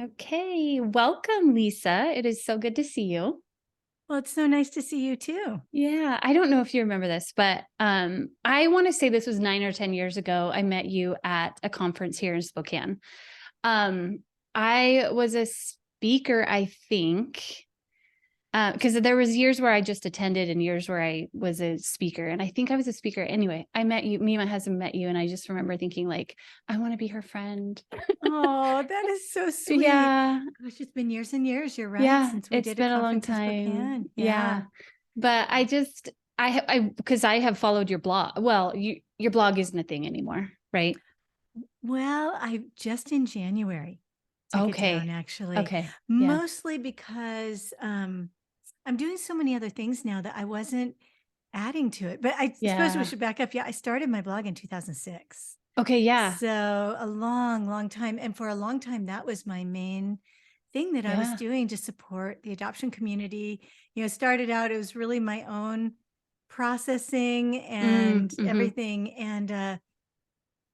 Okay, welcome, Lisa. It is so good to see you. Well, it's so nice to see you too. Yeah, I don't know if you remember this, but I want to say this was 9 or 10 years ago. I met you at a conference here in Spokane. Um, I was a speaker, I think, because there was years where I just attended and years where I was a speaker, and I think I was a speaker anyway. I met you, me and my husband met you, and I just remember thinking like, I want to be her friend. Oh, that is so sweet. Yeah, Gosh, it's been years and years. You're right. yeah, Since we it's did a been a long conference in time. Spokane. Yeah. Yeah. But because I have followed your blog. Well, your blog isn't a thing anymore, right? Well, I just in January took it down Okay. actually, Okay. Yeah. mostly because I'm doing so many other things now that I wasn't adding to it. But I suppose we Yeah. should back up. Yeah, I started my blog in 2006. Okay. Yeah. So a long, long time. And for a long time, that was my main thing that I was Yeah. doing to support the adoption community. Started out, it was really my own processing and Mm-hmm. everything.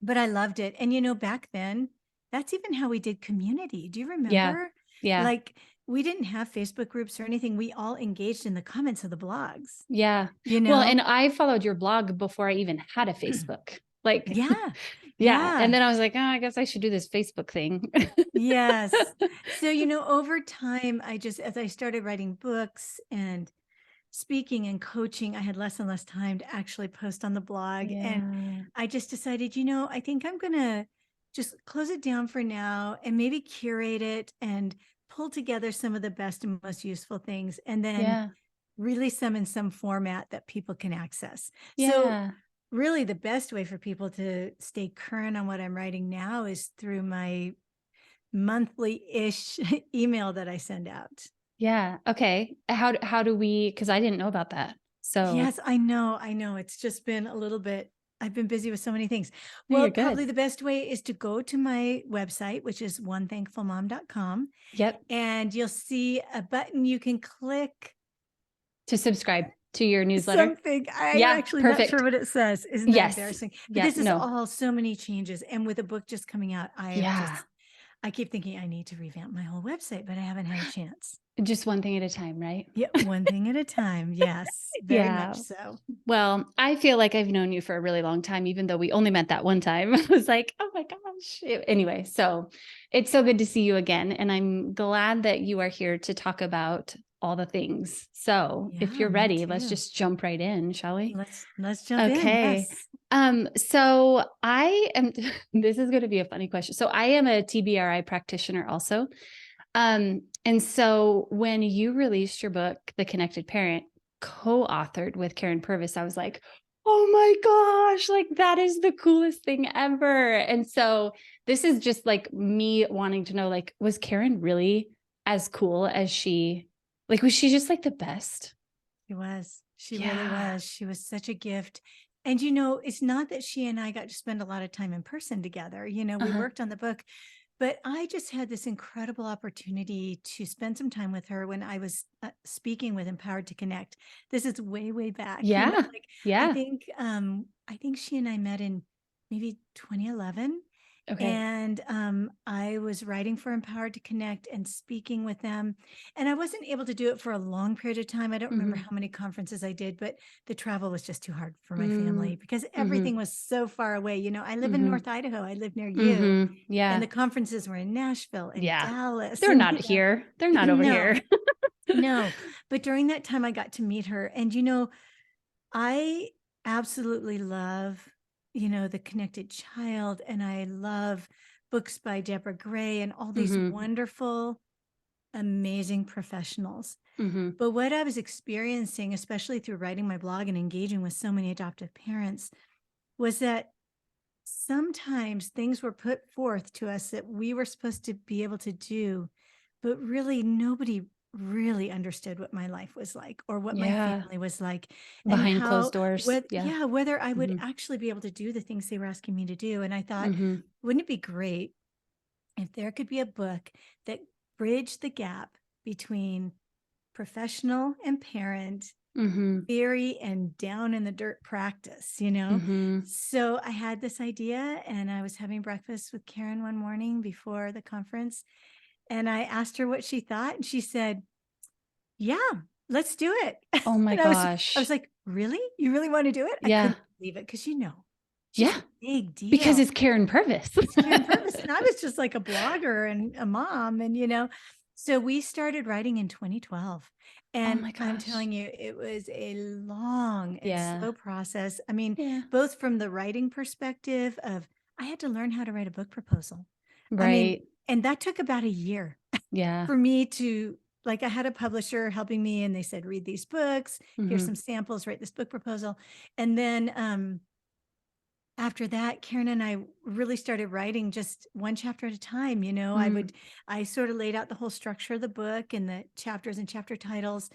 But I loved it. And back then, that's even how we did community. Do you Yeah. remember? Yeah. Like, we didn't have Facebook groups or anything. We all engaged in the comments of the blogs, Yeah. you Well, know? and I followed your blog before I even had a Facebook. Like, Yeah. yeah. And Yeah. then I was like, oh, I guess I should do this Facebook thing. Yes. So, over time, as I started writing books and speaking and coaching, I had less and less time to actually post on the blog. And Yeah. I just decided, I think I'm going to just close it down for now and maybe curate it and pull together some of the best and most useful things and then Yeah. release them in some format that people can access. So, Yeah. really, the best way for people to stay current on what I'm writing now is through my monthly-ish email that I send out. Yeah. Okay. How do we, because I didn't know about that. So Yes, I know, I know. It's just been a little bit I've been busy with so many things. no, Well, you're good. probably the best way is to go to my website, which is onethankfulmom.com, Yep. and you'll see a button you can click To subscribe to your newsletter. something. I'm Yeah, actually not sure perfect. what it says. Isn't that Yes. embarrassing? But Yeah, this is no. all so many changes. And with a book just coming out, Yeah. I keep thinking I need to revamp my whole website, but I haven't had a chance. Just one thing at a time, right? Yeah, one thing at a time. Yes, very much Yeah. so. Well, I feel like I've known you for a really long time, even though we only met that one time. I was like, oh my gosh. Anyway, so it's so good to see you again. And I'm glad that you are here to talk about all the things. So if Yeah, you're me ready, let's too. just jump right in, shall we? Let's jump in. Okay. Yes. So I am, this is going to be a funny question. So I am a TBRI practitioner also. And so when you released your book, The Connected Parent, co-authored with Karyn Purvis, I was like, oh my gosh, like that is the coolest thing ever. And so this is just like me wanting to know, like, was Karyn really as cool as was she just like the best? She was. She really Yeah. was. She was such a gift. And it's not that she and I got to spend a lot of time in person together. We Uh-huh. worked on the book, but I just had this incredible opportunity to spend some time with her when I was speaking with Empowered to Connect. This is way, way back. Yeah. Like Yeah. I think she and I met in maybe 2011. Okay. And I was writing for Empowered to Connect and speaking with them. And I wasn't able to do it for a long period of time. I don't remember Mhm. how many conferences I did, but the travel was just too hard for my family Mm. because everything Mhm. was so far away. I live in Mhm. North Idaho, I live near you. Mhm. And Yeah. the conferences were in Nashville and Yeah. Dallas. They're And, not here. They're not over no, here. no. But during that time, I got to meet her. And, I absolutely love, The Connected Child, and I love books by Deborah Gray and all these Mhm. wonderful, amazing professionals. Mhm. But what I was experiencing, especially through writing my blog and engaging with so many adoptive parents, was that sometimes things were put forth to us that we were supposed to be able to do, but really nobody really understood what my life was like or what my Yeah. family was like and Behind closed how doors. Yeah. whether I would Mhm. actually be able to do the things they were asking me to do. And I thought, Mhm. wouldn't it be great if there could be a book that bridged the gap between professional and parent, Mhm. theory and down in the dirt practice? Mhm. So I had this idea and I was having breakfast with Karyn one morning before the conference. And I asked her what she thought, and she said, yeah, let's do it. Oh my And I was gosh. like, really? You really want to do it? I Yeah. couldn't believe it because, she's Yeah. a big Because deal. it's Karyn Purvis. It's Karyn Purvis. And I was just like a blogger and a mom. And, so we started writing in 2012. Oh And my I'm gosh. telling you, it was a long and Yeah. slow process. I mean, Yeah. both from the writing perspective of I had to learn how to write a book proposal. I mean, Right. and that took about a year Yeah. for me to like I had a publisher helping me and they said, read these books, here's some Mhm. samples, write this book proposal. And then after that, Karen and I really started writing just one chapter at a time. Mm. I sort of laid out the whole structure of the book and the chapters and chapter titles.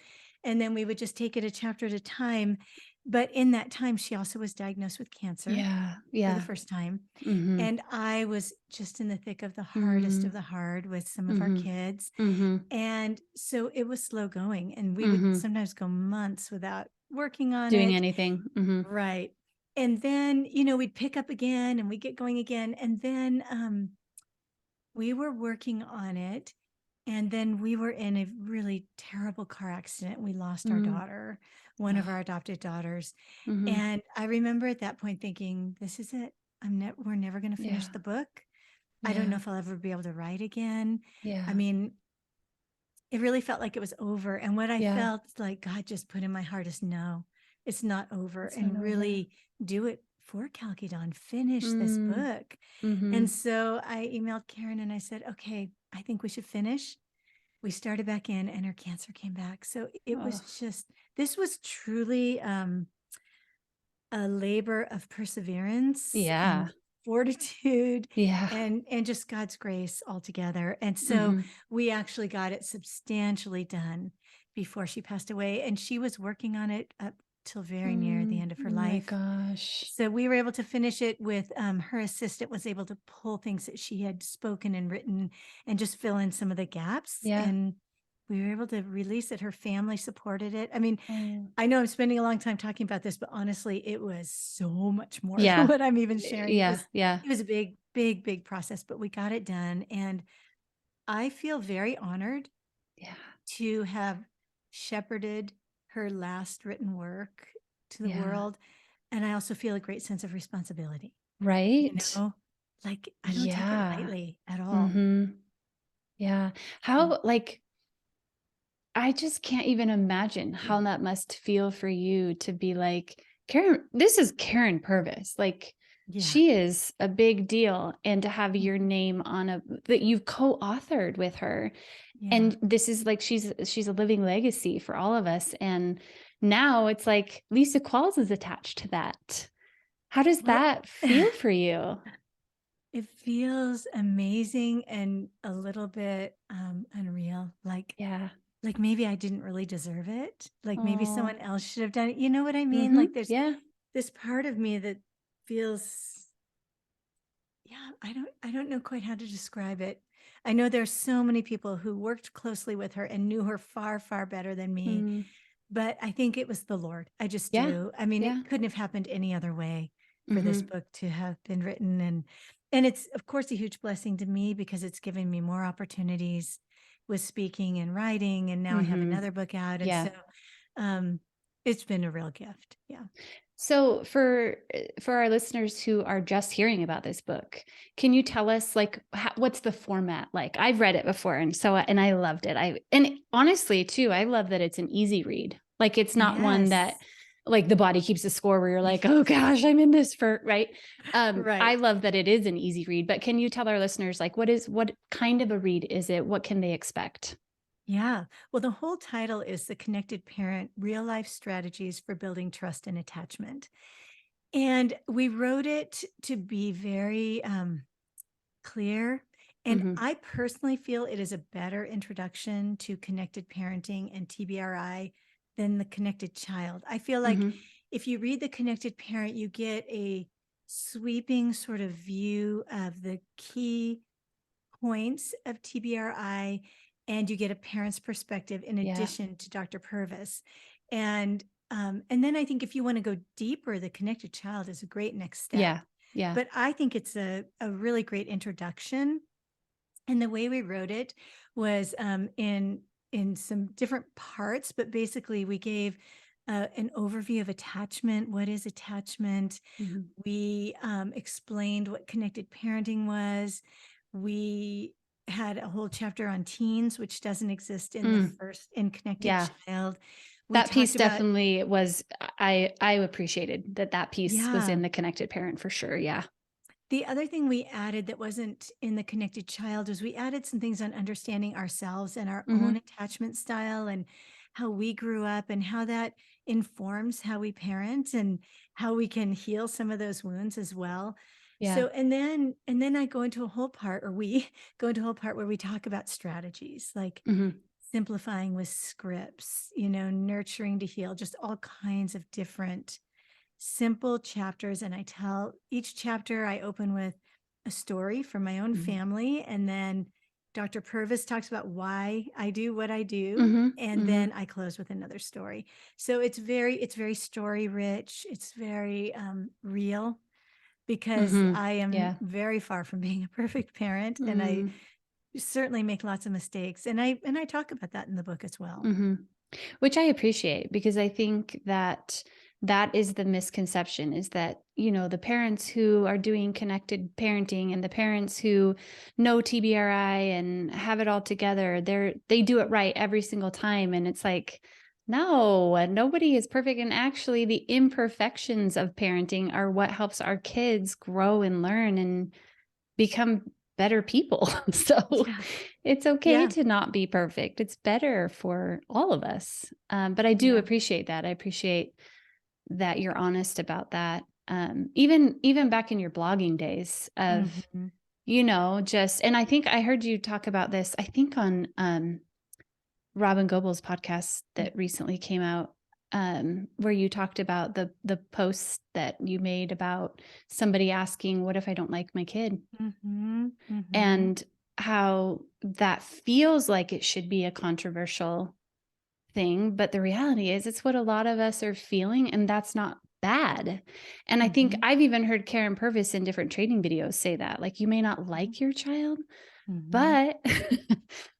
And then we would just take it a chapter at a time. But in that time, she also was diagnosed with cancer Yeah. for the Yeah. first time. Mhm. And I was just in the thick of the hardest of Mm. the hard with some of our Mhm. kids. Mhm. And so it was slow going. And we would Mhm. sometimes go months without working on Doing it. anything. Mhm. Right. And then, we'd pick up again and we'd get going again. And then we were working on it. And then we were in a really terrible car accident. We lost our Mm. daughter, one of our Oh. adopted daughters. Mhm. And I remember at that point thinking, this is it. We're never going to finish Yeah. the book. I don't know Yeah. if I'll ever be able to write again. I Yeah. mean, it really felt like it was over. And what I Yeah. felt like God just put in my heart is no, it's not over. It's not And over. really do it for Calcadon, finish this Mm. book. And Mhm. so I emailed Karen and I said, okay, I think we should finish. We started back in and her cancer came back. So it was Oh. just, this was truly a labor of perseverance and Yeah. fortitude Yeah. and just God's grace altogether. And so Mhm. we actually got it substantially done before she passed away. And she was working on it up till very near the Mm. end of her Oh my life. gosh. So we were able to finish it with her assistant was able to pull things that she had spoken and written and just fill in some of the gaps. Yeah. And we were able to release it. Her family supported it. I mean, Oh. I know I'm spending a long time talking about this, but honestly, it was so much more than Yeah. what I'm even sharing. It Yeah. was Yeah. it was a big, big, big process, but we got it done. And I feel very honored Yeah. to have shepherded her last written work to the Yeah. world. And I also feel a great sense of responsibility, you Right? know, like I don't take it Yeah. lightly at all. Mhm. Yeah. Mm. How, like, I just can't even imagine how that must feel for you to be like, Karen, this is Karyn Purvis. Like, Yeah. she is a big deal. And to have Mm. your name on a that you've co-authored with her. Yeah. And this is like she's a living legacy for all of us. And now it's like Lisa Qualls is attached to that. How does Well, that feel for you? it feels amazing and a little bit unreal. Yeah. Like maybe I didn't really deserve it. Like maybe Oh. someone else should have done it. You know what I mean? Mhm. Like there's Yeah. this part of me that feels, yeah, I don't know quite how to describe it. I know there's so many people who worked closely with her and knew her far, far better than me, Mm. but I think it was the Lord. I just Yeah. do. I mean, Yeah. it couldn't have happened any other way for this Mhm. book to have been written. And it's of course a huge blessing to me because it's given me more opportunities with speaking and writing. And now I have Mhm. another book out. And Yeah. so um it's been a real gift. Yeah. So for our listeners who are just hearing about this book, can you tell us like what's the format like? I've read it before and I loved it. And honestly too, I love that it's an easy read. Like it's not one that Yes. like the body keeps a score where you're like, "Oh gosh, I'm in this for," right? I Right. love that it is an easy read, but can you tell our listeners like what kind of a read is it? What can they expect? Yeah. Well, the whole title is The Connected Parent Real Life Strategies for Building Trust and Attachment. And we wrote it to be very clear. And Mhm. I personally feel it is a better introduction to connected parenting and TBRI than the connected child. I feel like Mhm. if you read The Connected Parent, you get a sweeping sort of view of the key points of TBRI, and you get a parent's perspective in Yeah. addition to Dr. Purvis. And then I think if you want to go deeper, the connected child is a great next step. Yeah. Yeah. But I think it's a really great introduction. And the way we wrote it was in some different parts, but basically we gave an overview of attachment. What is attachment? Mhm. We explained what connected parenting was. We had a whole chapter on teens, which doesn't exist in the Mm, first in connected yeah. child. We That piece talked about, definitely was I appreciated that piece was yeah. in the connected parent for sure. Yeah. The other thing we added that wasn't in the connected child was we added some things on understanding ourselves and our own Mhm. attachment style and how we grew up and how that informs how we parent and how we can heal some of those wounds as well. Yeah. So and then I go into a whole part, or we go into a whole part where we talk about strategies like Mhm. simplifying with scripts, nurturing to heal, just all kinds of different simple chapters. And I tell each chapter, I open with a story from my own Mhm. family. And then Dr. Purvis talks about why I do what I do. Mhm. And then Mhm. I close with another story. So it's very story rich. It's very real because Mhm. I am Yeah. very far from being a perfect parent. And I Mm. certainly make lots of mistakes. And I talk about that in the book as well. Mhm. Which I appreciate because I think that that is the misconception is that, the parents who are doing connected parenting and the parents who know TBRI and have it all together, they do it right every single time. And it's like, no, nobody is perfect. And actually the imperfections of parenting are what helps our kids grow and learn and become better people. So Yeah. it's okay Yeah. to not be perfect. It's better for all of us. But I do Yeah. appreciate that. I appreciate that you're honest about that. Even back in your blogging days of, Mhm. just, and I think I heard you talk about this, I think on Robin Goebel's podcast that recently came out, where you talked about the post that you made about somebody asking, "What if I don't like my kid?" Mhm. Mhm. And how that feels like it should be a controversial thing, but the reality is it's what a lot of us are feeling, and that's not bad. And I think Mhm. I've even heard Karyn Purvis in different training videos say that, like, you may not Mhm. like your child, Mhm. but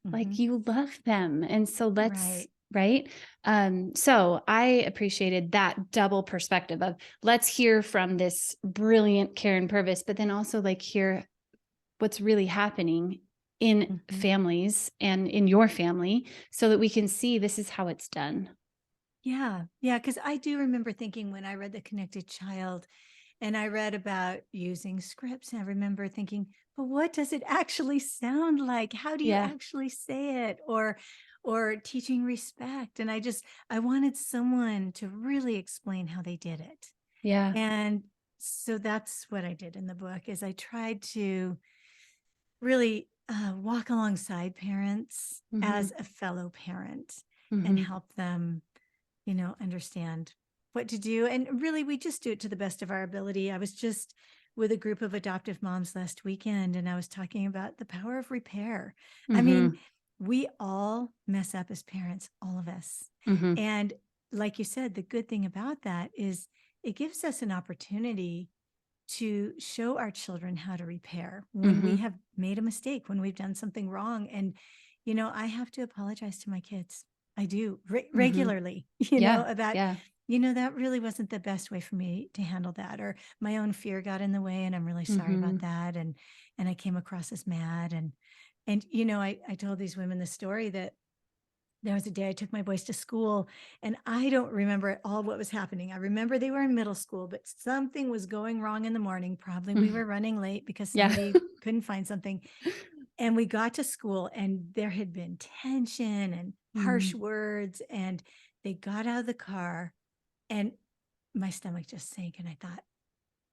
like Mhm. you love them. And so let's Right. right. So I appreciated that double perspective of let's hear from this brilliant Karyn Purvis, but then also like hear what's really happening in Mhm. families and in your family so that we can see this is how it's done. Yeah. Yeah. Because I do remember thinking when I read The Connected Child and I read about using scripts, and I remember thinking, but what does it actually sound like? How do you Yeah. actually say it? Or teaching respect. And I wanted someone to really explain how they did it. Yeah. And so that's what I did in the book is I tried to really walk alongside parents as Mhm. a fellow parent and Mhm. help them, understand what to do. And really, we just do it to the best of our ability. I was just with a group of adoptive moms last weekend, and I was talking about the power of repair. I mean, Mhm. we all mess up as parents, all of us. Mhm. And like you said, the good thing about that is it gives us an opportunity to show our children how to repair when we Mhm. have made a mistake, when we've done something wrong. And, I have to apologize to my kids. I do Mhm. regularly, Yeah. about, Yeah. that really wasn't the best way for me to handle that. Or my own fear got in the way and I'm really sorry about Mhm. that. And I came across as mad. And, I told these women the story that there was a day I took my boys to school and I don't remember at all what was happening. I remember they were in middle school, but something was going wrong in the morning. Probably we Mm. were running late because Yeah. somebody couldn't find something. And we got to school and there had been tension and harsh Mm. words. And they got out of the car and my stomach just sank. And I thought,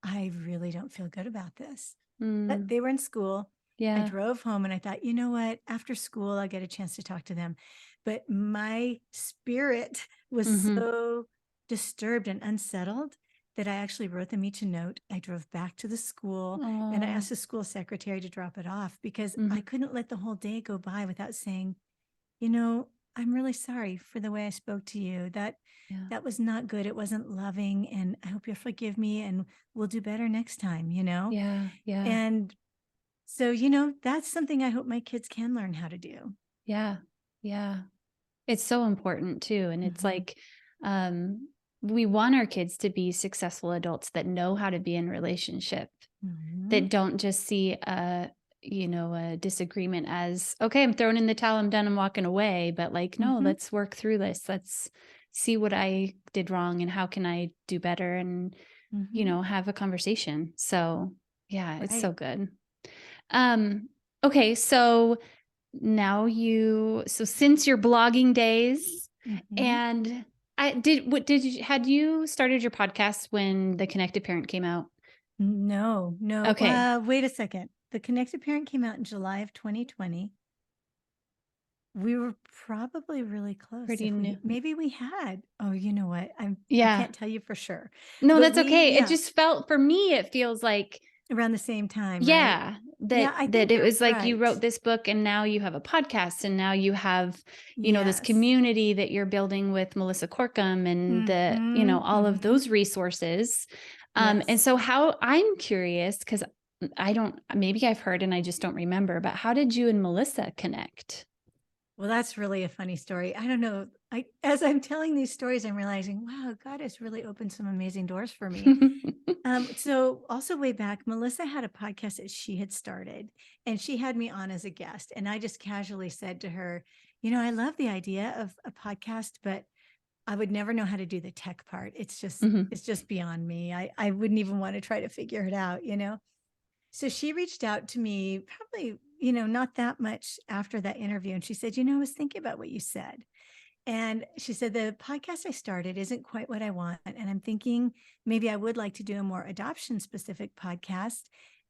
I really don't feel good about this. But Mm. they were in school. I Yeah. drove home and I thought, you know what? After school, I'll get a chance to talk to them. But my spirit was Mhm. so disturbed and unsettled that I actually wrote them each a note. I drove back to the school and I asked Oh. the school secretary to drop it off because I Mhm. couldn't let the whole day go by without saying, you know, I'm really sorry for the way I spoke to you. Yeah. That was not good. It wasn't loving. And I hope you'll forgive me and we'll do better next time, Yeah. Yeah. And So, that's something I hope my kids can learn how to do. Yeah. Yeah. It's so important too. And it's Mhm. like, we want our kids to be successful adults that know how to be in relationship, that Mhm. don't just see a disagreement as, okay, I'm throwing in the towel, I'm done, I'm walking away. But like, no, Mhm. let's work through this. Let's see what I did wrong and how can I do better, and, Mhm. have a conversation. So yeah, it's so Right. good. Um, okay, so so since your blogging days, Mhm. and had you started your podcast when the Connected Parent came out? No, no. Okay, Wait a second. The Connected Parent came out in July of 2020. We were probably really close. pretty If new. maybe we had. Oh, you know what? I Yeah. can't tell you for sure. No, But that's okay. It yeah, just felt, for me, it feels like, around the same time, right? yeah, Yeah, that I that think it you're was like you right. wrote this book and now you have a podcast and now you have, this Yes. community that you're building with Melissa Corkum and Mhm. all of Mhm. those resources. And Yes. so how I'm curious, because I don't, maybe I've heard and I just don't remember, but how did you and Melissa connect? Well, that's really a funny story. I don't know. As I'm telling these stories, I'm realizing, wow, God has really opened some amazing doors for me. So also way back, Melissa had a podcast that she had started, and she had me on as a guest. And I just casually said to her, I love the idea of a podcast, but I would never know how to do the tech part. Mhm. It's just beyond me. I wouldn't even want to try to figure it out. So she reached out to me probably, not that much after that interview. And she said, I was thinking about what you said. And she said, the podcast I started isn't quite what I want. And I'm thinking maybe I would like to do a more adoption specific podcast.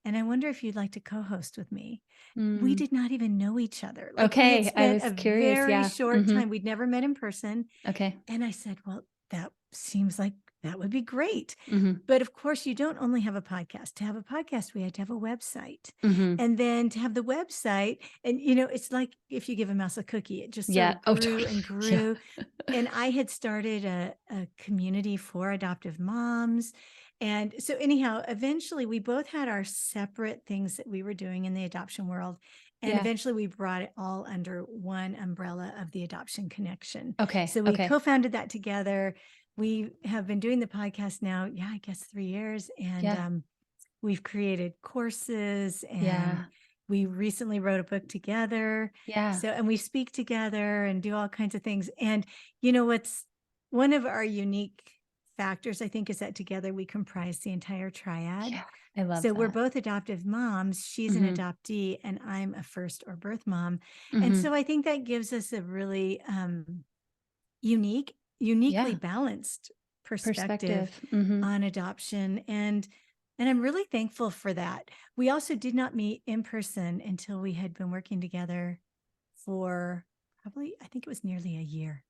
And I wonder if you'd like to co host with me. We Mm. did not even know each other. Like we had Okay, I spent was a curious. very Yeah. short Hmm. time. We'd never met in person. Okay. And I said, well, that seems like that would be great. Hmm. But of course, you don't only have a podcast. To have a podcast, we had to have a website. Hmm. And then to have the website, and it's like if you give a mouse a cookie, it just sort Yeah. of Oh, grew totally. and Yeah. grew. And I had started a community for adoptive moms. And so, anyhow, eventually we both had our separate things that we were doing in the adoption world. And Yeah. eventually we brought it all under one umbrella of the Adoption Connection. Okay. So we Okay. co-founded that together. We have been doing the podcast now, yeah, I guess 3 years. And Yeah. we've created courses, and Yeah. we recently wrote a book together. Yeah. So, and we speak together and do all kinds of things. And what's one of our unique factors, I think, is that together we comprise the entire triad. Yeah. I love So we're that. both adoptive moms. She's an Mhm. adoptee, and I'm a first or birth mom. And Mhm. so I think that gives us a really uniquely Yeah. balanced perspective Perspective. Mhm. on adoption. And I'm really thankful for that. We also did not meet in person until we had been working together for probably, I think it was nearly a year.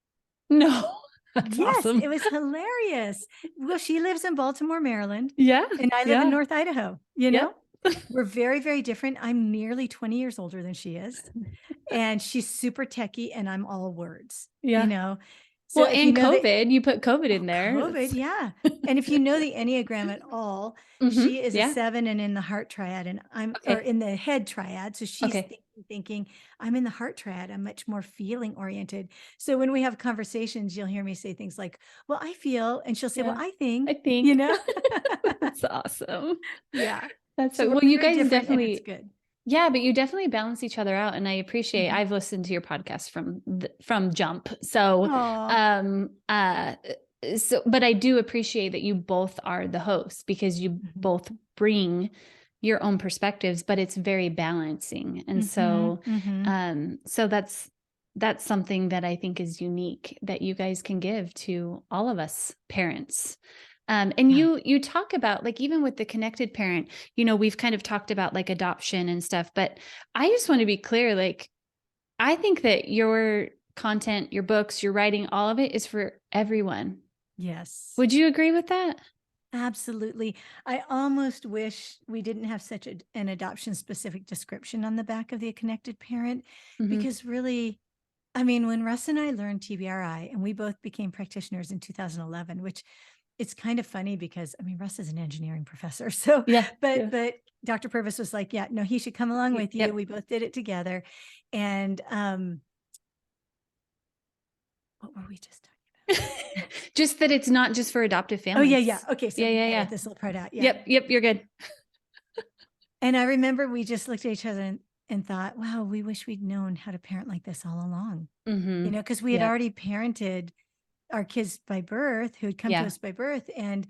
No. That's Yes, awesome. it was hilarious. Well, she lives in Baltimore, Maryland, Yeah. and I live in Yeah. North Idaho. Yep. We're very, very different. I'm nearly 20 years older than she is, and she's super techie, and I'm all words, you Yeah. know? So Well, if you and know the COVID, you put COVID Oh, in there. COVID, It's yeah. And if you know the Enneagram at all, Mhm. she is a Yeah. 7 and in the heart triad, and or Okay. in the head triad. So she's Okay. thinking, I'm in the heart triad. I'm much more feeling oriented. So when we have conversations, you'll hear me say things like, well, I feel, and she'll say, well, Yeah. I I think, you think. know? That's awesome. Yeah. That's So so we're well, you very guys different, and it's definitely. good. Yeah, but you definitely balance each other out, and I appreciate. Mhm. I've listened to your podcast from jump, so Aw. um uh but I do appreciate that you both are the hosts, because you Mhm. both bring your own perspectives, but it's very balancing, and Mhm. so Mhm. that's something that I think is unique that you guys can give to all of us parents. And Yeah. you talk about, like, even with the connected parent, we've kind of talked about like adoption and stuff, but I just want to be clear, like, I think that your content, your books, your writing, all of it is for everyone. Yes. Would you agree with that? Absolutely. I almost wish we didn't have such an adoption specific description on the back of the connected parent, Hmm. because really, I mean, when Russ and I learned TBRI, and we both became practitioners in 2011, which it's kind of funny because I mean, Russ is an engineering professor. So, Yeah. Yeah. but Dr. Purvis was like, yeah, no, he should come along with you. Yep. We both did it together. And what were we just talking about? Just that it's not just for adoptive Oh, families. yeah, yeah. Okay. So Yeah. we Yeah. gotta Yeah. edit this little part out. Yeah. Yep. Yep. You're good. And I remember we just looked at each other and thought, wow, we wish we'd known how to parent like this all along. Mm-hmm. Because we had Yep. already parented our kids by birth, who had come to Yeah. us by birth. And,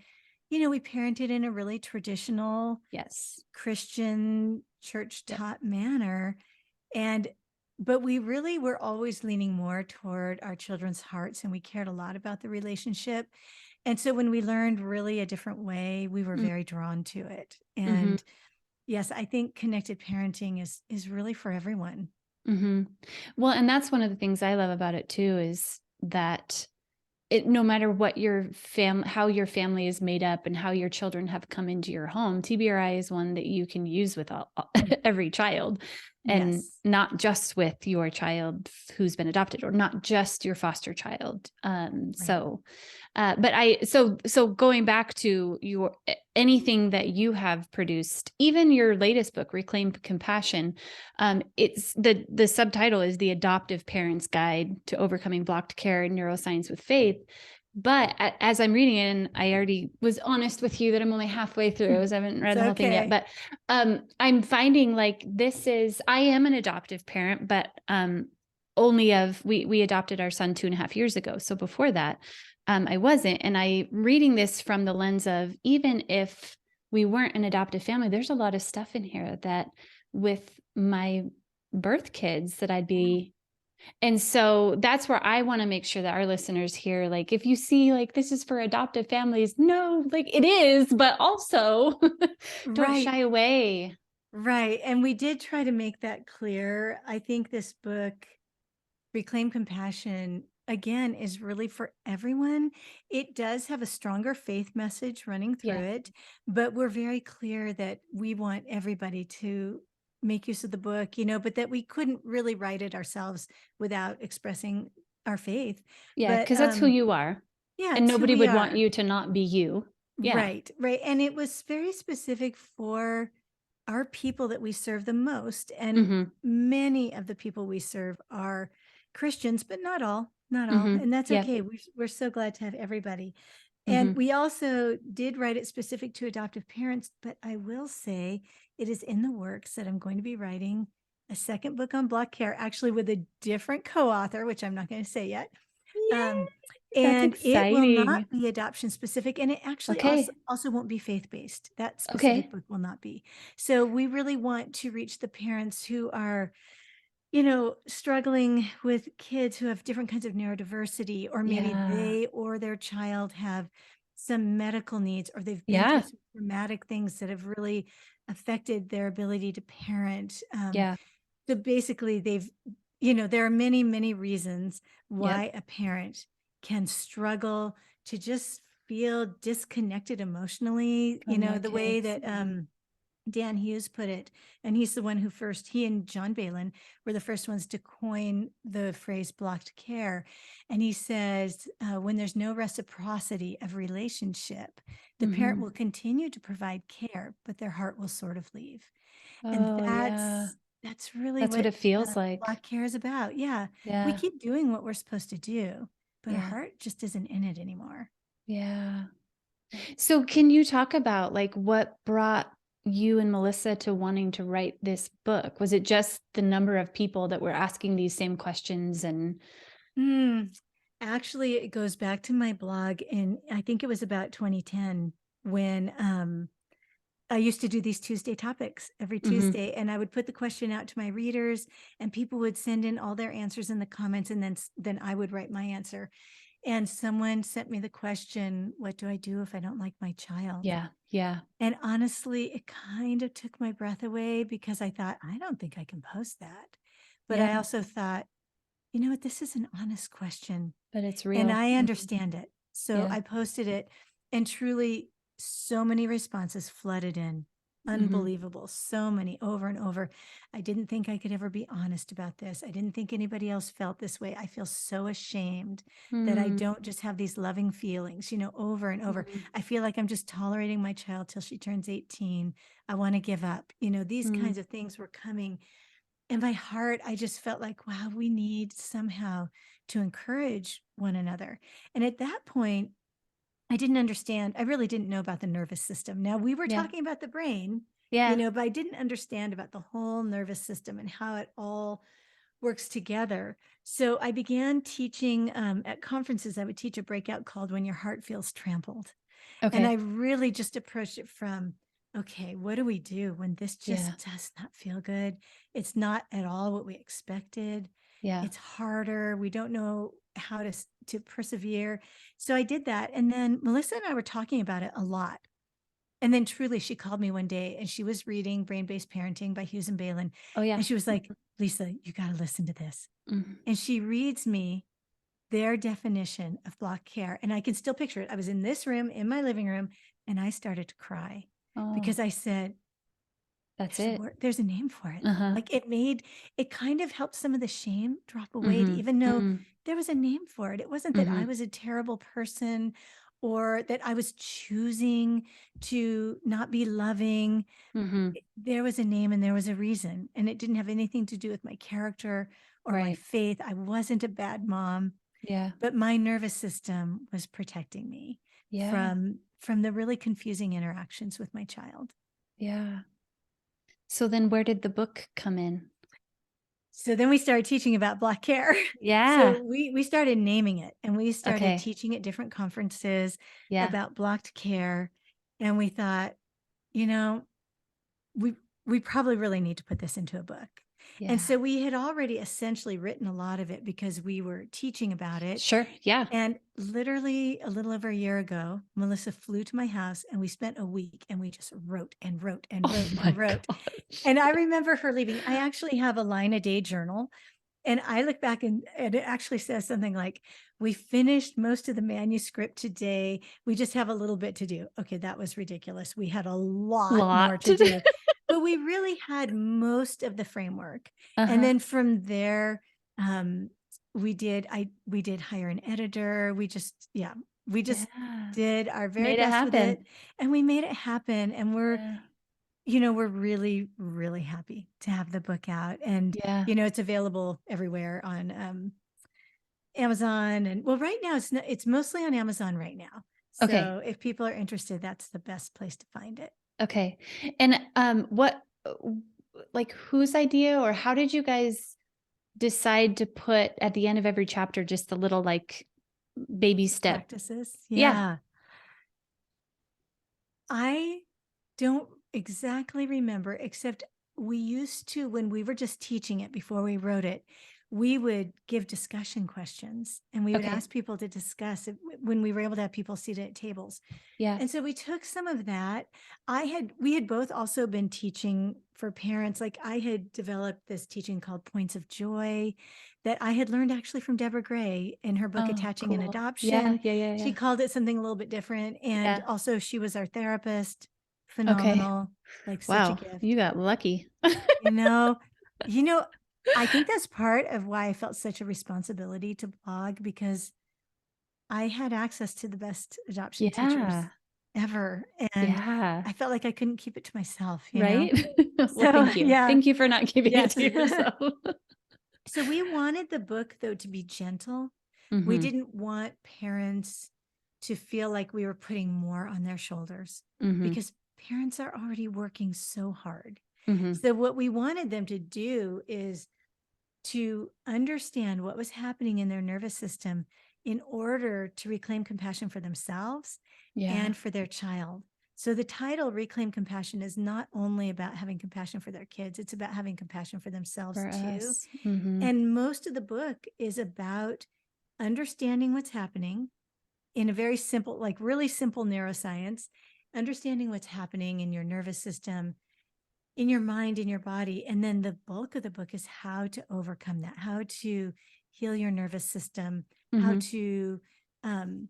we parented in a really traditional Yes. Christian church Yep. taught manner. But we really were always leaning more toward our children's hearts, and we cared a lot about the relationship. And so when we learned really a different way, we were very drawn to it. Mm-hmm. And yes, I think connected parenting is really for everyone. Mm-hmm. Well, and that's one of the things I love about it too, is that no matter what how your family is made up and how your children have come into your home, TBRI is one that you can use with every child, and Yes. not just with your child who's been adopted, or not just your foster child. Right. So going back to anything that you have produced, even your latest book, Reclaim Compassion, it's the subtitle is The Adoptive Parent's Guide to Overcoming Blocked Care and Neuroscience with Faith. But as I'm reading it, and I already was honest with you that I'm only halfway through, as I haven't read the whole thing yet, but I'm finding like I am an adoptive parent, but we adopted our son 2.5 years ago. So before that, I wasn't. And reading this from the lens of, even if we weren't an adoptive family, there's a lot of stuff in here that with my birth kids that I'd be. And so that's where I want to make sure that our listeners hear, like, if you see like this is for adoptive families, no, like it is, but also don't Right. shy away. Right. And we did try to make that clear. I think this book, Reclaim Compassion, again, is really for everyone. It does have a stronger faith message running through it, but we're very clear that we want everybody to make use of the book, but that we couldn't really write it ourselves without expressing our faith. Yeah, But because that's who you are. yeah, And it's who nobody we would want are. you to not be you. Yeah. Right, right. And it was very specific for our people that we serve the most. And Mm-hmm. many of the people we serve are Christians, but not all, not all. Mm-hmm. And that's Yeah. okay. We're so glad to have everybody. Mm-hmm. And we also did write it specific to adoptive parents, but I will say it is in the works that I'm going to be writing a second book on block care, actually with a different co-author, which I'm not going to say yet. Yay! That's And it will exciting. not be adoption specific, and it actually Okay. also won't be faith-based. That specific Okay. book will not be. So we really want to reach the parents who are, struggling with kids who have different kinds of neurodiversity, or maybe Yeah. they or their child have some medical needs, or they've been through Yeah. some traumatic things that have really affected their ability to parent. Yeah. So basically there are many, many reasons Yep. why a parent can struggle to just feel disconnected emotionally, From their the way kids. that Dan Hughes put it. And he's the one he and John Balin were the first ones to coin the phrase blocked care. And he says, when there's no reciprocity of relationship, the parent Mm-hmm. will continue to provide care, but their heart will sort of leave. And Oh, yeah. that's really That's what what it feels like. block care is about. Yeah. We Yeah. keep doing what we're supposed to do, but our Yeah. heart just isn't in it anymore. Yeah. So can you talk about like what brought you and Melissa to wanting to write this book? Was it just the number of people that were asking these same questions? And Actually, it goes back to my blog, and I think it was about 2010 when I used to do these Tuesday topics every mm-hmm. Tuesday, and I would put the question out to my readers, and people would send in all their answers in the comments, and then I would write my answer. And someone sent me the question, what do I do if I don't like my child? Yeah. Yeah. And honestly, it kind of took my breath away, because I thought, I don't think I can post that. But I Yeah. also thought, you know what, this is an honest question. But it's And real. I Mhm. understand it. So Yeah. I posted it, and truly so many responses flooded in. unbelievable. So many over and over. I didn't think I could ever be honest about this. I didn't think anybody else felt this way. I feel so ashamed that I Mm, don't just have these loving feelings, over and over. mm, I feel like I'm just tolerating my child till she turns 18. I want to give up. These mm, kinds of things were coming. In my heart, I just felt like, wow, we need somehow to encourage one another. And at that point, I didn't understand. I really didn't know about the nervous system. Now, we were yeah. talking about the brain, Yeah. but I didn't understand about the whole nervous system and how it all works together. So I began teaching at conferences. I would teach a breakout called When Your Heart Feels Trampled. And I Okay. really just approached it from, okay, what do we do when this just Yeah. does not feel good? It's not at all what we expected. Yeah. It's harder. We don't know how to persevere. So I did that. And then Melissa and I were talking about it a lot. And then truly, she called me one day and she was reading Brain Based Parenting by Hughes and Balin. Oh, yeah. And she was like, Lisa, you got to listen to this. Mhm. And she reads me their definition of block care. And I can still picture it. I was in this room, in my living room, and I started to cry Oh, because I said, that's there's a it. word, there's a name for it. Uh-huh. Like it kind of helped some of the shame drop away to Mhm. even know Mm. there was a name for it. It wasn't that I Mhm. was a terrible person or that I was choosing to not be loving. Mhm. There was a name and there was a reason, and it didn't have anything to do with my character or my Right. faith. I wasn't a bad mom, Yeah. but my nervous system was protecting me Yeah. from the really confusing interactions with my child. Yeah. So then where did the book come in? So then we started teaching about Black care. Yeah. So we started naming it, and we started Okay. teaching at different conferences Yeah. about blocked care. And we thought, you know, we we probably really need to put this into a book. And Yeah. so we had already essentially written a lot of it because we were teaching about it. Sure. Yeah. And literally a little over a year ago, Melissa flew to my house and we spent a week and we just wrote and wrote and Oh wrote my and wrote. gosh. And I remember her leaving. I actually have a line a day journal. And I look back and it actually says something like, we finished most of the manuscript today. We just have a little bit to do. Okay, that was ridiculous. We had a lot more Lot to to do. do, but we really had most of the framework. And Uh-huh. then from there, um, we did hire an editor. We just Yeah. did our very Made it best with it happen. and we made it happen. And Yeah. we're really, really happy to have the book out. And, Yeah. it's available everywhere on Amazon. And well, right now it's mostly on Amazon right now. Okay. So if people are interested, that's the best place to find it. Okay. And what like whose idea or how did you guys decide to put at the end of every chapter just a little like baby step? Practices. Yeah. Yeah. I don't exactly remember, except we used to, when we were just teaching it before we wrote it, we would give discussion questions and we would Okay. ask people to discuss it when we were able to have people seated at tables. Yeah. And so we took some of that. We had both also been teaching for parents. Like I had developed this teaching called Points of Joy that I had learned actually from Deborah Gray in her book, Oh, Attaching and cool. Yeah. Adoption. Yeah. Yeah. She Yeah. called it something a little bit different. And Yeah. also she was our therapist. Okay. Phenomenal, like such a Wow. You gift. got lucky. You know, you know, I think that's part of why I felt such a responsibility to blog because I had access to the best adoption teachers Yeah. ever. And Yeah. I felt like I couldn't keep it to myself. Right? Well, So, thank you. yeah, Thank you for not keeping it yes. to yourself. So we wanted the book, though, to be gentle. We Mhm. didn't want parents to feel like we were putting more on their shoulders Mhm. because parents are already working so hard. Mhm. So what we wanted them to do is to understand what was happening in their nervous system in order to reclaim compassion for themselves Yeah. and for their child. So the title Reclaim Compassion is not only about having compassion for their kids, it's about having compassion for themselves For too. us. Mhm. And most of the book is about understanding what's happening in a very simple, like really simple neuroscience, understanding what's happening in your nervous system, in your mind, in your body. And then the bulk of the book is how to overcome that, how to heal your nervous system, how Mhm. to um,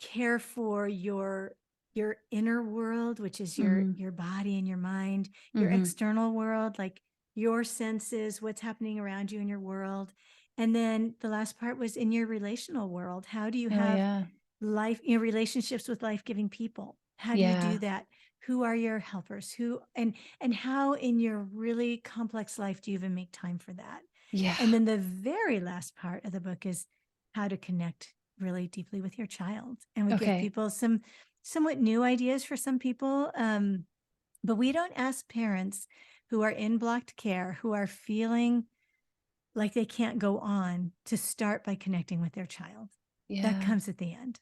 care for your your inner world, which is Mhm. your body and your mind, your Mhm. external world, like your senses, what's happening around you in your world. And then the last part was in your relational world. How do you Oh, have yeah. life, your relationships with life-giving people? How do you do Yeah. that? Who are your helpers? Who and how in your really complex life do you even make time for that? Yeah. And then the very last part of the book is how to connect really deeply with your child. And we give Okay. people some somewhat new ideas for some people. But we don't ask parents who are in blocked care, who are feeling like they can't go on, to start by connecting with their child. That Yeah. comes at the end.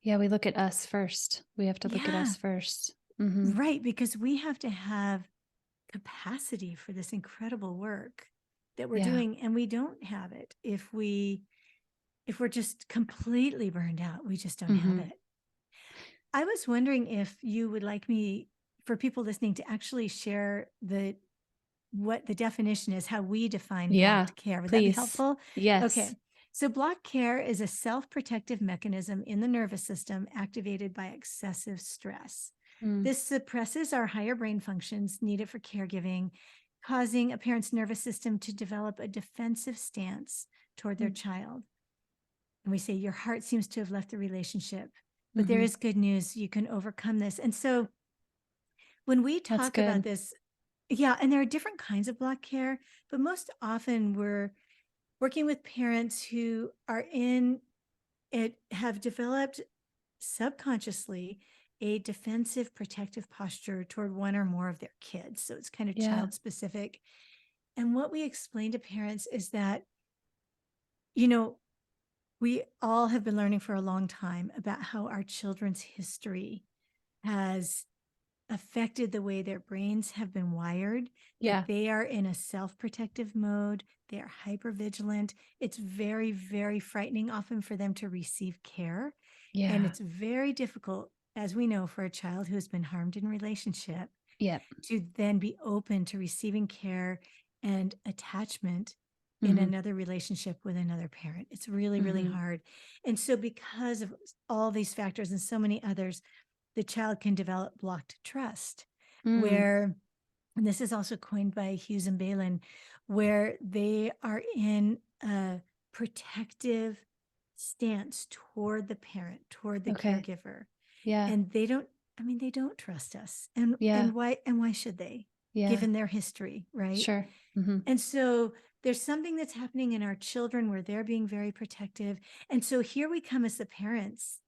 Yeah, we look at us first. We have to look at Yeah, us first. Mhm. right. Because we have to have capacity for this incredible work that we're Yeah. doing. And we don't have it if we're just completely burned out. We just don't have Mhm. it. I was wondering if you would like me, for people listening, to actually share what the definition is, how we define Yeah. blocked care. Would that be Please. helpful? Yes. Okay. So blocked care is a self-protective mechanism in the nervous system activated by excessive stress. Mm. This suppresses our higher brain functions needed for caregiving, causing a parent's nervous system to develop a defensive stance toward their Mm. child. And we say, your heart seems to have left the relationship, but there Mhm. is good news. You can overcome this. And so when we That's talk about good. this, yeah, and there are different kinds of block care, but most often we're working with parents who are in it, have developed subconsciously a defensive protective posture toward one or more of their kids. So it's kind of Yeah. child specific. And what we explain to parents is that, you know, we all have been learning for a long time about how our children's history has affected the way their brains have been wired, that Yeah. they are in a self-protective mode, they are hypervigilant. It's very, very frightening often for them to receive care. And Yeah. it's very difficult, as we know, for a child who has been harmed in relationship Yep. to then be open to receiving care and attachment in Mhm. another relationship with another parent. It's really, really Mhm. hard. And so, because of all these factors and so many others, the child can develop blocked trust, Mm. where, and this is also coined by Hughes and Balin, where they are in a protective stance toward the parent, toward the Okay. caregiver. Yeah. And they don't trust us. Yeah. And why should they, Yeah. given their history, right? Sure. Mhm. And so there's something that's happening in our children where they're being very protective. And so here we come as the parents,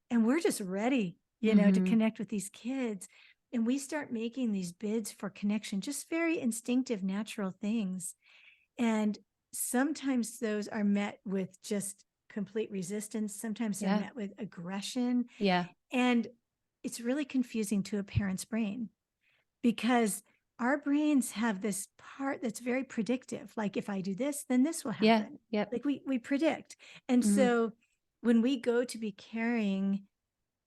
and we're just ready, to Mhm. connect with these kids. And we start making these bids for connection, just very instinctive, natural things. And sometimes those are met with just complete resistance. Sometimes they're Yeah. met with aggression. Yeah. And it's really confusing to a parent's brain, because our brains have this part that's very predictive. Like, if I do this, then this will Yeah. happen. Yep. Like, we predict. And Mhm. so when we go to be caring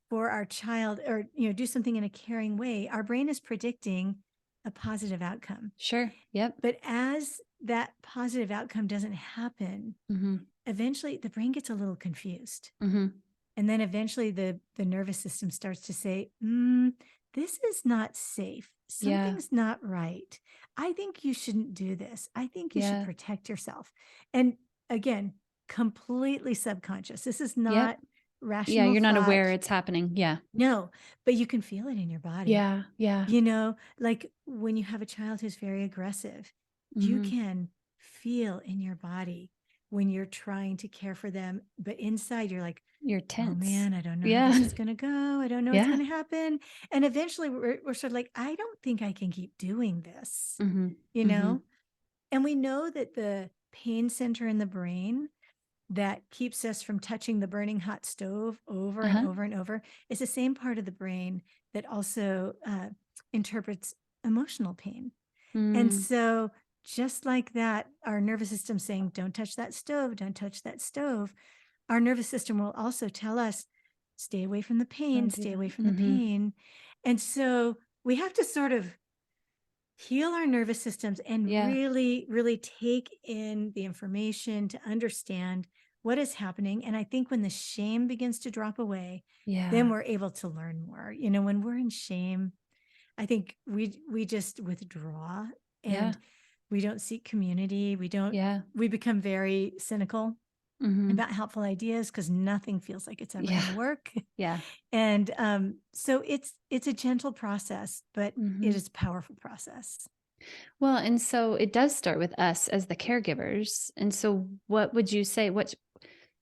for our child, or do something in a caring way, our brain is predicting a positive outcome. Sure. Yep. But as that positive outcome doesn't happen, Mhm. eventually the brain gets a little confused. Mhm. And then eventually the nervous system starts to say, this is not safe. Yeah. Something's not right. I think you shouldn't do this. I think you should Yeah. protect yourself. And again, completely subconscious. This is Yep. not Yeah, rational you're not aware thought. it's happening. Yeah. No, but you can feel it in your body. Yeah. Yeah. Like when you have a child who's very aggressive, you Mhm. can feel in your body when you're trying to care for them, but inside you're like, You're oh tense. man, I don't know how this Yeah. is going to go. I don't know what's Yeah. going to happen. And eventually we're sort of like, I don't think I can keep doing this, Mhm. you know? Mhm. And we know that the pain center in the brain that keeps us from touching the burning hot stove over and Uh-huh. over and over is the same part of the brain that also interprets emotional pain. And Mm. so, just like that, our nervous system saying, don't touch that stove, don't touch that stove, our nervous system will also tell us, stay away from the pain, Don't do stay away that. from the Mhm. pain. And so, we have to sort of heal our nervous systems and Yeah. really, really take in the information to understand what is happening. And I think when the shame begins to drop away, then Yeah. we're able to learn more. You know, when we're in shame, I think we just withdraw Yeah. and we don't seek community. Yeah. We become very cynical Hmm. about helpful ideas because nothing feels like it's ever going Yeah. to work. Yeah. And so it's a gentle process, but Hmm. it is a powerful process. Well, and so it does start with us as the caregivers. And so what would you say? What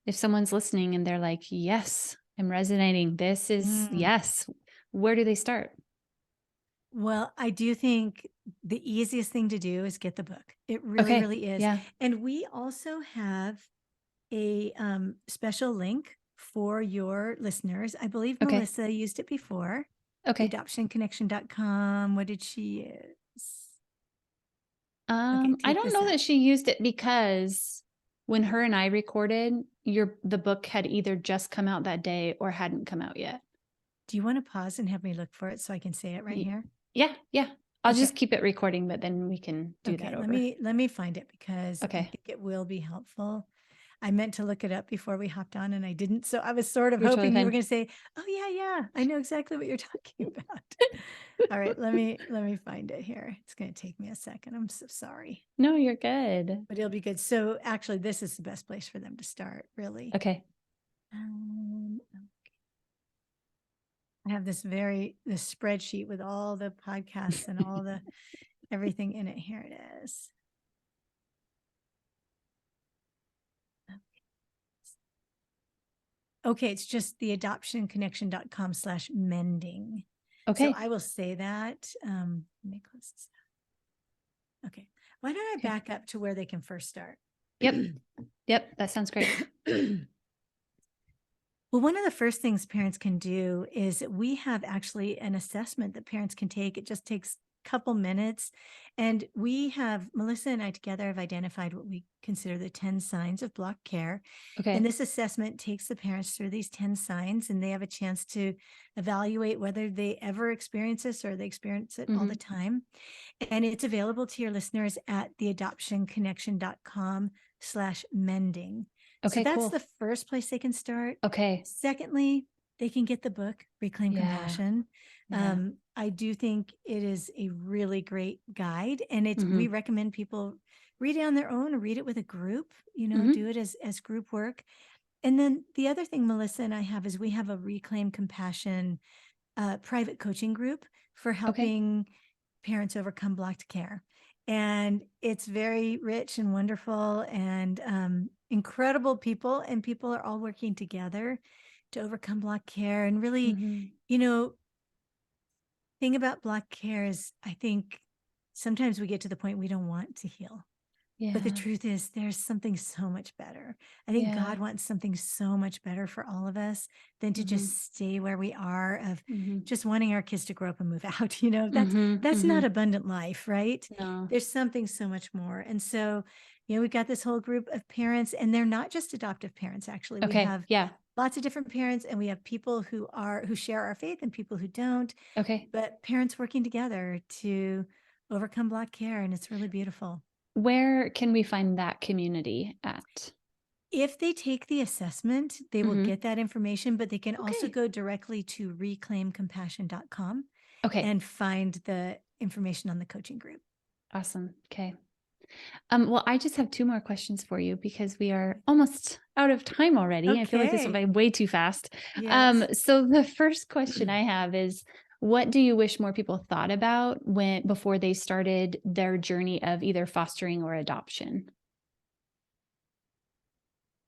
if someone's listening and they're like, yes, I'm resonating. This is Mm. yes. Where do they start? Well, I do think the easiest thing to do is get the book. It really, Okay. really is. Yeah. And we also have a special link for your listeners. I believe Okay. Melissa used it before. Okay. Adoptionconnection.com. What did she use? Okay, I take don't this know out. that she used it because when her and I recorded, the book had either just come out that day or hadn't come out yet. Do you want to pause and have me look for it so I can say it right Y- here? Yeah, yeah. I'll just Okay. keep it recording, but then we can do that Okay, over. let me find it because I Okay. think it will be helpful. I meant to look it up before we hopped on and I didn't. So I was sort of You're totally hoping you were fine. going to say, "Oh yeah, yeah, I know exactly what you're talking about." All right, let me find it here. It's going to take me a second. I'm so sorry. No, you're good. But it'll be good. So actually this is the best place for them to start, really. Okay. I have this spreadsheet with all the podcasts and all the everything in it. Here it is. Okay, it's just the adoptionconnection.com/mending. So Okay. I will say that. Let me close this out. Okay. Why don't I Okay. back up to where they can first start? Yep. Yep. That sounds great. Well, one of the first things parents can do is we have actually an assessment that parents can take. It just takes a couple minutes. And Melissa and I together have identified what we consider the 10 signs of block care. And Okay. this assessment takes the parents through these 10 signs and they have a chance to evaluate whether they ever experience this or they experience it all the Hmm. time. And it's available to your listeners at theadoptionconnection.com/mending. So Okay, that's cool. the first place they can start. Okay. Secondly, they can get the book, Reclaim Yeah. Compassion. Yeah. I do think it is a really great guide. And we Hmm. recommend people read it on their own or read it with a group, do Hmm. it as group work. And then the other thing Melissa and I have is we have a Reclaim Compassion private coaching group for Okay. helping parents overcome blocked care. And it's very rich and wonderful and incredible people. And people are all working together to overcome blocked care. And really, Hmm. you know, thing about blocked care is I think sometimes we get to the point we don't want to heal. But the Yeah. truth is, there's something so much better. I think Yeah. God wants something so much better for all of us than to Hmm. just stay where we are of Hmm. just wanting our kids to grow up and move out. Hmm. That's Hmm. not abundant life, right? No. There's something so much more. And so, we've got this whole group of parents, and they're not just adoptive parents, actually. We Okay. have Yeah. lots of different parents, and we have people who share our faith and people who don't, Okay. but parents working together to overcome block care, and it's really beautiful. Where can we find that community at? If they take the assessment, they will Hmm. get that information, but they can also Okay. go directly to reclaimcompassion.com Okay. and find the information on the coaching group. Awesome. Okay. Well, I just have two more questions for you because we are almost out of time already. I feel like this went Okay. by way too fast. Yes. So the first question I have is, what do you wish more people thought about before they started their journey of either fostering or adoption?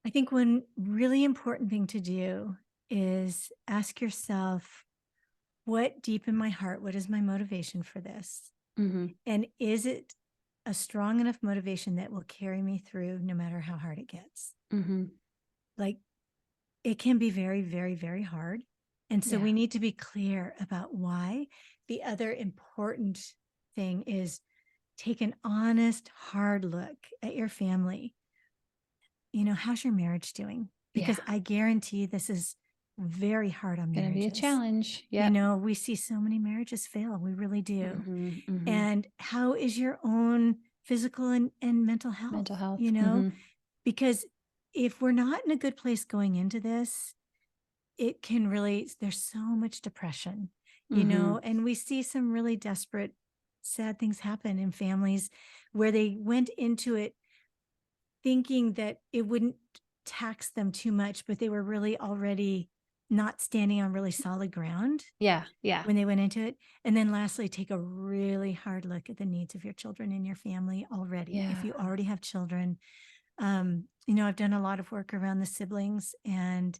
I think one really important thing to do is ask yourself, what deep in my heart, what is my motivation for this? Hmm. And is it a strong enough motivation that will carry me through no matter how hard it gets? Hmm. Like, it can be very, very, very hard. And so Yeah. we need to be clear about why. The other important thing is take an honest, hard look at your family. How's your marriage doing? Yeah. Because I guarantee this is very hard on Gonna be a marriages. challenge. Yep. We see so many marriages fail. We really do. Hmm. Hmm. And how is your own physical and mental health? Mental health. Hmm. Because if we're not in a good place going into this, it can really, there's so much depression, Mhm. and we see some really desperate, sad things happen in families where they went into it thinking that it wouldn't tax them too much, but they were really already not standing on really solid ground Yeah. Yeah. when they went into it. And then lastly, take a really hard look at the needs of your children in your family already. If Yeah. you already have children, I've done a lot of work around the siblings, and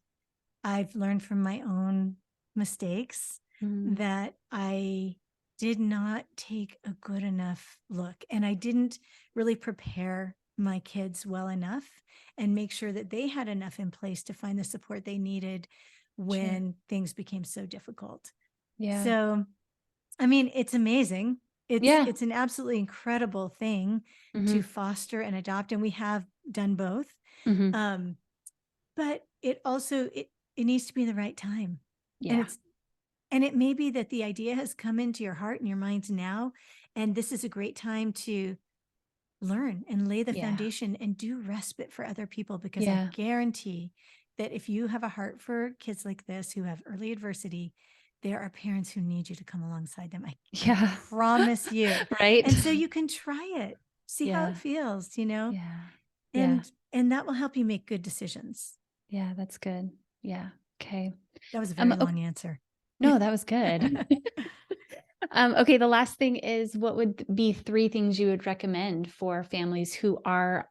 I've learned from my own mistakes Mhm. that I did not take a good enough look, and I didn't really prepare my kids well enough and make sure that they had enough in place to find the support they needed Sure. when things became so difficult. Yeah. So, I mean, it's amazing. It's Yeah. it's an absolutely incredible thing to Mhm. foster and adopt, and we have done both. Mhm. Um, but it also it needs to be the right time. And Yeah. it may be that the idea has come into your heart and your minds now, and this is a great time to learn and lay the Yeah. foundation and do respite for other people, because I Yeah. guarantee that if you have a heart for kids like this who have early adversity, there are parents who need you to come alongside them. I Yeah. promise you. Right? And so you can try it, see how it Yeah. feels, Yeah. Yeah. and that will help you make good decisions. Yeah, that's good. Yeah. Okay. That was a very Ok long answer. no, that was good. Okay, the last thing is, what would be 3 things you would recommend for families who are,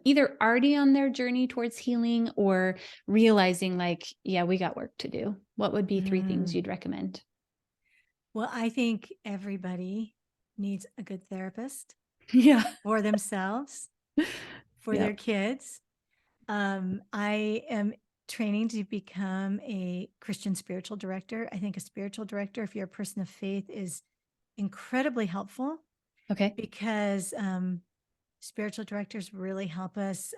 either already on their journey towards healing or realizing like, "Yeah, we got work to do." What would be 3 things Mm. you'd recommend? Well, I think everybody needs a good therapist Yeah. for themselves, for their Yep. kids. I am training to become a Christian spiritual director. I think a spiritual director, if you're a person of faith, is incredibly helpful, Okay. because spiritual directors really help us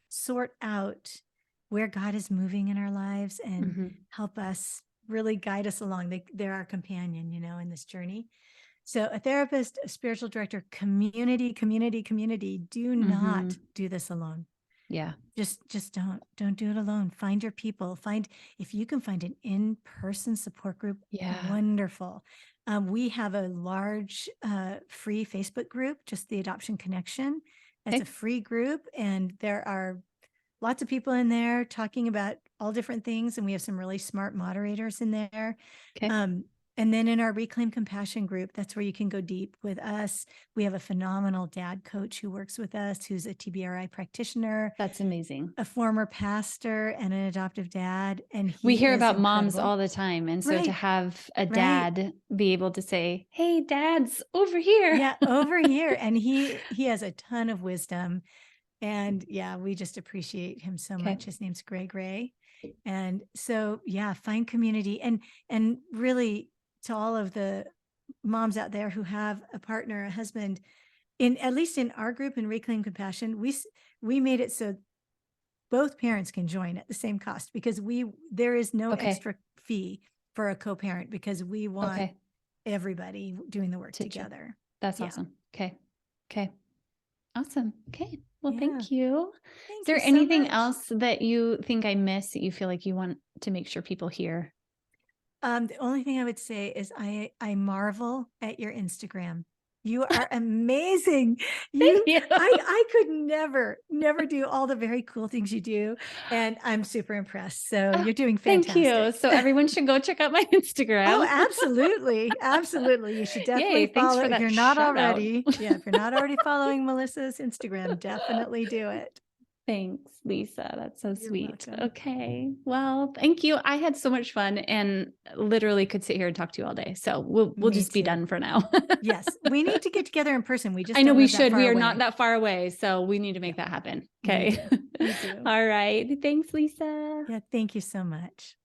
sort out where God is moving in our lives and Mhm. help us really guide us along. They're our companion, in this journey. So a therapist, a spiritual director, community, community, community. Do not Mhm. do this alone. Yeah. Just don't do it alone. Find your people. If you can find an in-person support group, Yeah. wonderful. We have a large free Facebook group, just the Adoption Connection. It's a Okay. free group, and there are lots of people in there talking about all different things, and we have some really smart moderators in there. Okay. Um, and then in our Reclaim Compassion group, that's where you can go deep with us. We have a phenomenal dad coach who works with us, who's a TBRI practitioner, That's amazing. a former pastor, and an adoptive dad, and We he hear is about moms incredible. all the time, and so to Right, have a right. dad be able to say, "Hey, dad's over here." Yeah, over here. And he has a ton of wisdom. And yeah, we just appreciate him so Okay. much. His name's Greg Ray. And so yeah, find community, and really, to all of the moms out there who have a partner, a husband, in at least in our group in Reclaim Compassion, we made it so both parents can join at the same cost, because there is no Okay. extra fee for a co-parent, because we want Okay. everybody doing the work To jo together. That's Yeah. awesome. Okay. Okay. Awesome. Okay. Well, Yeah. thank you. Is Thank you there so anything much. else that you think I missed that you feel like you want to make sure people hear? The only thing I would say is I marvel at your Instagram. You are amazing. Thank You you. I could never do all the very cool things you do, and I'm super impressed. So Oh, you're doing thank you. fantastic. So everyone should go check out my Oh, Instagram. absolutely. Absolutely. You should Yay, definitely thanks follow for if that you're not shout out. already. Yeah, if you're not already following Melissa's Instagram, definitely do it. Thanks, Lisa. That's so You're sweet. welcome. Okay. Well, thank you. I had so much fun and literally could sit here and talk to you all day. So we'll Me just be too. done for now. Yes, we need to get together in person. We just I know don't we live that should. far We are not away. that far away, so we need to Yeah, make that happen. we Okay. do. We do. All right. Thanks, Lisa. Yeah, thank you so much.